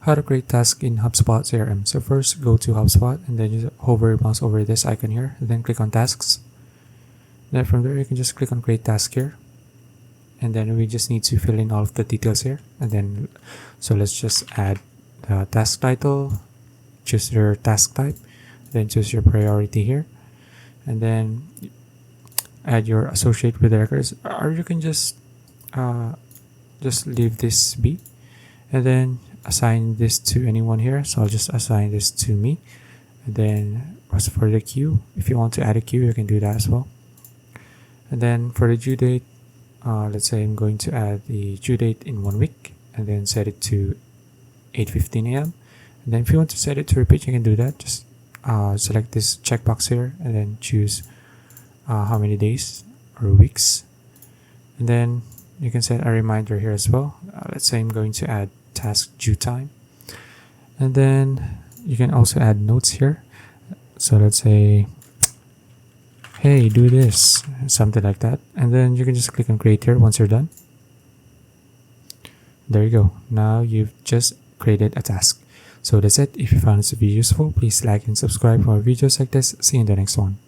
how to create tasks in HubSpot CRM. So first, go to HubSpot and then just hover your mouse over this icon here, and then click on tasks. Then from there, you can just click on create task here, and then we just need to fill in all of the details here. And then, so let's just add the task title, choose your task type, then choose your priority here, and then add your associate with the records, or you can just leave this be, and then assign this to anyone here. So I'll just assign this to me. And then as for the queue, if you want to add a queue, you can do that as well. And then for the due date, let's say I'm going to add the due date in 1 week, and then set it to 8:15 a.m. And then if you want to set it to repeat, you can do that. Just select this checkbox here, and then choose how many days or weeks. And then you can set a reminder here as well. Let's say I'm going to add task due time. And then you can also add notes here. So let's say, hey, do this, something like that. And then you can just click on create here once you're done. There you go. Now you've just created a task. So that's it. If you found this video useful, please like and subscribe for more videos like this. See you in the next one.